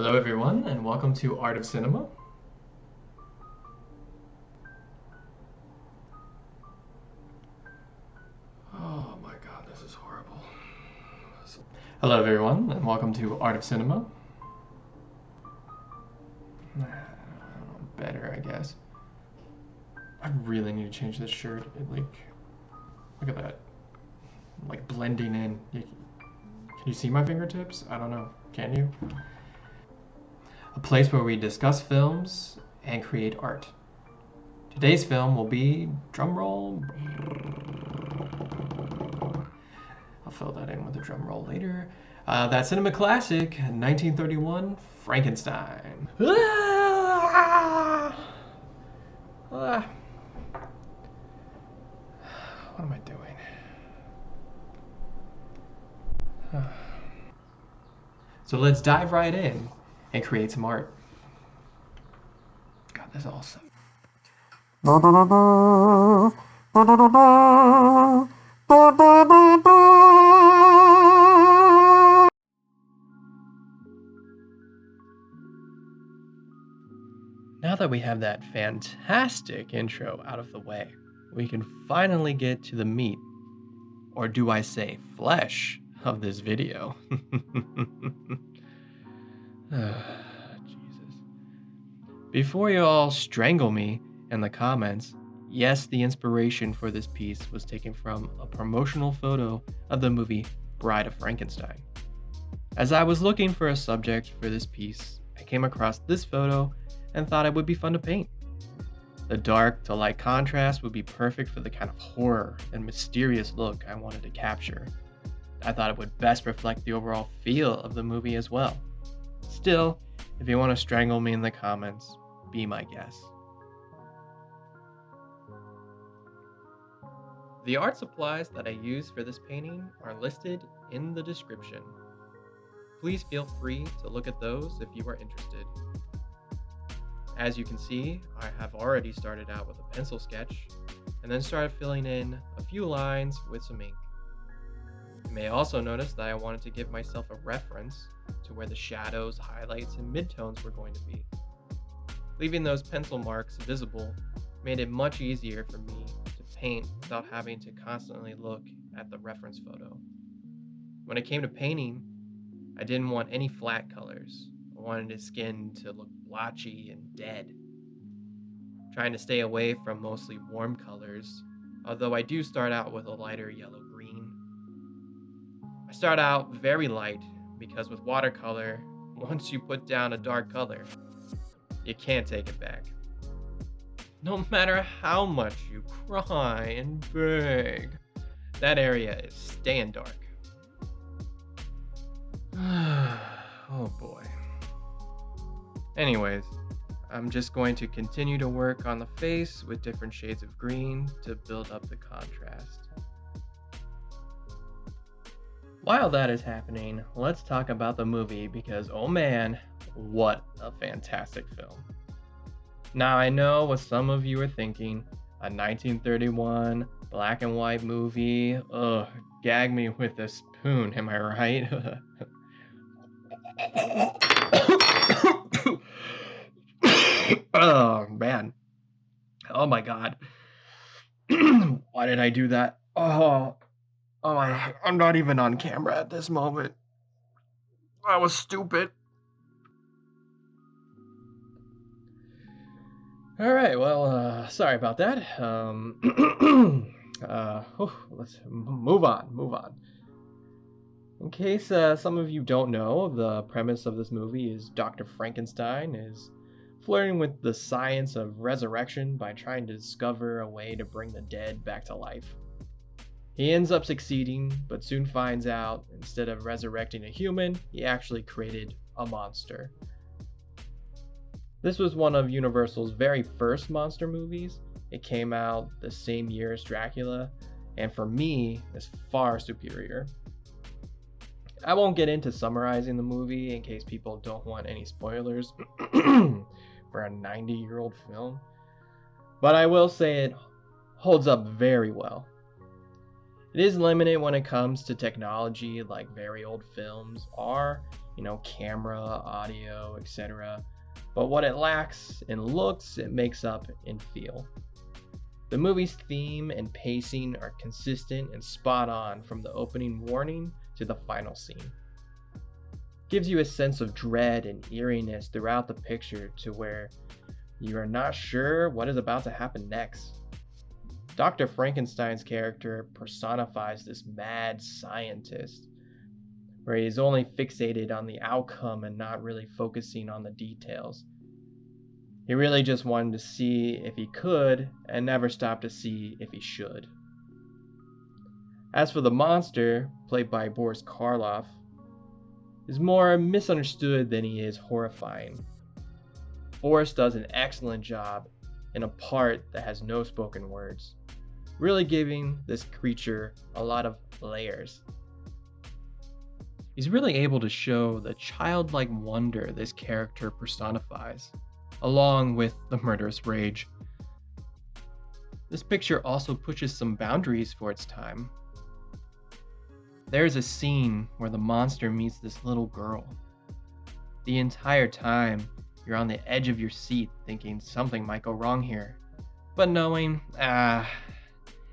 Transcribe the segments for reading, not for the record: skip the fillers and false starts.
Hello everyone, and welcome to Art of Cinema. Oh my god, this is horrible. Hello everyone, and welcome to Art of Cinema. Better, I guess. I really need to change this shirt. Look at that. Like blending in. Can you see my fingertips? I don't know. Can you? A place where we discuss films and create art. Today's film will be, drumroll. I'll fill that in with a drum roll later. That cinema classic, 1931, Frankenstein. What am I doing? So let's dive right in and create some art. God, this all sucks. Now that we have that fantastic intro out of the way, we can finally get to the meat, or do I say flesh, of this video. Jesus. Before you all strangle me in the comments, yes, the inspiration for this piece was taken from a promotional photo of the movie Bride of Frankenstein. As I was looking for a subject for this piece, I came across this photo and thought it would be fun to paint. The dark to light contrast would be perfect for the kind of horror and mysterious look I wanted to capture. I thought it would best reflect the overall feel of the movie as well. Still, if you want to strangle me in the comments, be my guest. The art supplies that I used for this painting are listed in the description. Please feel free to look at those if you are interested. As you can see, I have already started out with a pencil sketch, and then started filling in a few lines with some ink. You may also notice that I wanted to give myself a reference to where the shadows, highlights, and midtones were going to be. Leaving those pencil marks visible made it much easier for me to paint without having to constantly look at the reference photo. When it came to painting, I didn't want any flat colors. I wanted his skin to look blotchy and dead. Trying to stay away from mostly warm colors, although I do start out with a lighter yellow-green. I start out very light because with watercolor, once you put down a dark color, you can't take it back. No matter how much you cry and beg, that area is staying dark. Oh boy. Anyways, I'm just going to continue to work on the face with different shades of green to build up the contrast. While that is happening, let's talk about the movie because oh man, what a fantastic film. Now I know what some of you are thinking, a 1931 black and white movie, ugh, gag me with a spoon, am I right? Oh man, oh my god. Why did I do that? I'm not even on camera at this moment. I was stupid. Alright, well, sorry about that. Let's move on. In case some of you don't know, the premise of this movie is Dr. Frankenstein is flirting with the science of resurrection by trying to discover a way to bring the dead back to life. He ends up succeeding, but soon finds out instead of resurrecting a human, he actually created a monster. This was one of Universal's very first monster movies. It came out the same year as Dracula, and for me, is far superior. I won't get into summarizing the movie in case people don't want any spoilers for a 90-year-old film, but I will say it holds up very well. It is limited when it comes to technology like very old films are, camera, audio, etc. But what it lacks in looks, it makes up in feel. The movie's theme and pacing are consistent and spot on from the opening warning to the final scene. Gives you a sense of dread and eeriness throughout the picture to where you are not sure what is about to happen next. Dr. Frankenstein's character personifies this mad scientist, where he is only fixated on the outcome and not really focusing on the details. He really just wanted to see if he could and never stopped to see if he should. As for the monster, played by Boris Karloff, is more misunderstood than he is horrifying. Boris does an excellent job in a part that has no spoken words, really giving this creature a lot of layers. He's really able to show the childlike wonder this character personifies, along with the murderous rage. This picture also pushes some boundaries for its time. There's a scene where the monster meets this little girl. The entire time, you're on the edge of your seat thinking something might go wrong here, but knowing,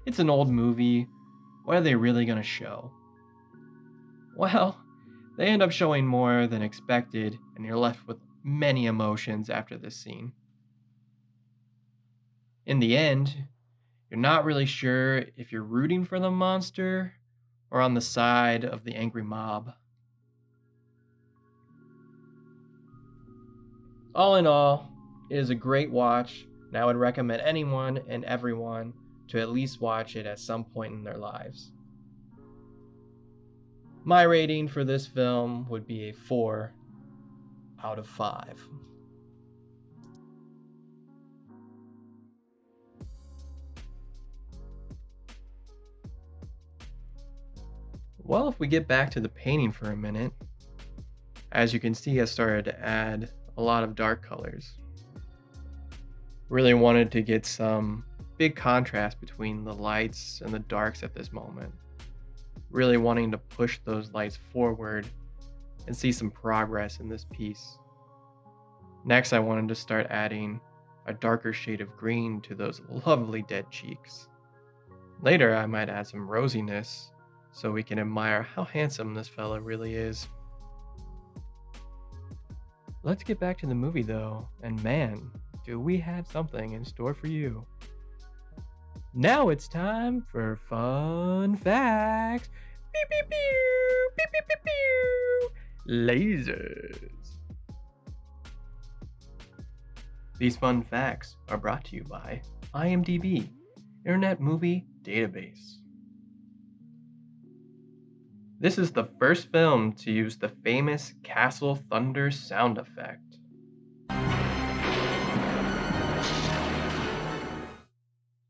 it's an old movie, what are they really gonna show? Well, they end up showing more than expected, and you're left with many emotions after this scene. In the end, you're not really sure if you're rooting for the monster or on the side of the angry mob. All in all, it is a great watch, and I would recommend anyone and everyone to at least watch it at some point in their lives. My rating for this film would be a 4 out of 5. Well, if we get back to the painting for a minute, as you can see, I started to add a lot of dark colors. Really wanted to get some big contrast between the lights and the darks at this moment. Really wanting to push those lights forward and see some progress in this piece. Next, I wanted to start adding a darker shade of green to those lovely dead cheeks. Later, I might add some rosiness so we can admire how handsome this fella really is. Let's get back to the movie though, and man, do we have something in store for you. Now it's time for fun facts. Pew, pew, pew, pew, pew, pew, pew. Lasers. These fun facts are brought to you by IMDb, Internet Movie Database. This is the first film to use the famous Castle Thunder sound effect.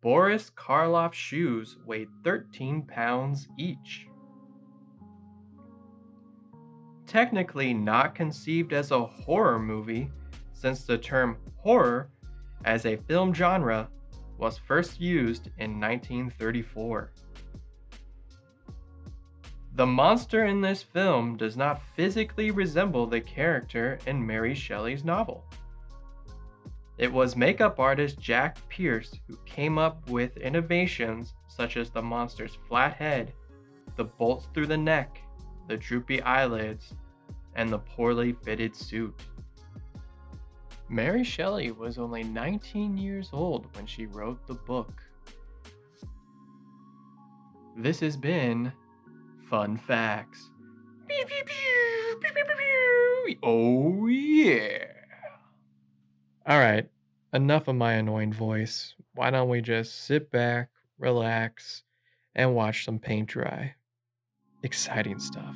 Boris Karloff's shoes weighed 13 pounds each. Technically not conceived as a horror movie, since the term horror as a film genre was first used in 1934. The monster in this film does not physically resemble the character in Mary Shelley's novel. It was makeup artist Jack Pierce who came up with innovations such as the monster's flat head, the bolts through the neck, the droopy eyelids, and the poorly fitted suit. Mary Shelley was only 19 years old when she wrote the book. This has been Fun Facts. Pew, pew, pew, pew, pew, pew, pew. Oh yeah. Alright, enough of my annoying voice. Why don't we just sit back, relax, and watch some paint dry. Exciting stuff.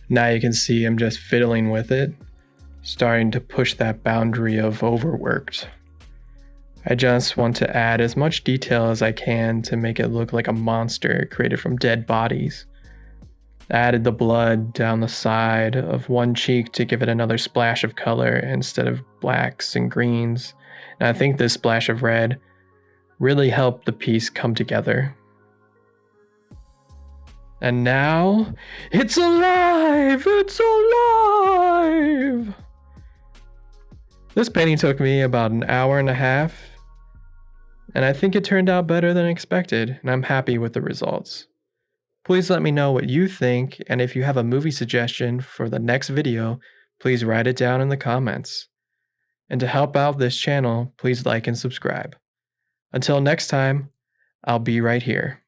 Now you can see I'm just fiddling with it, starting to push that boundary of overworked. I just want to add as much detail as I can to make it look like a monster created from dead bodies. I added the blood down the side of one cheek to give it another splash of color instead of blacks and greens, and I think this splash of red really helped the piece come together. And now, it's alive! It's alive! This painting took me about an hour and a half, and I think it turned out better than expected, and I'm happy with the results. Please let me know what you think, and if you have a movie suggestion for the next video, please write it down in the comments. And to help out this channel, please like and subscribe. Until next time, I'll be right here.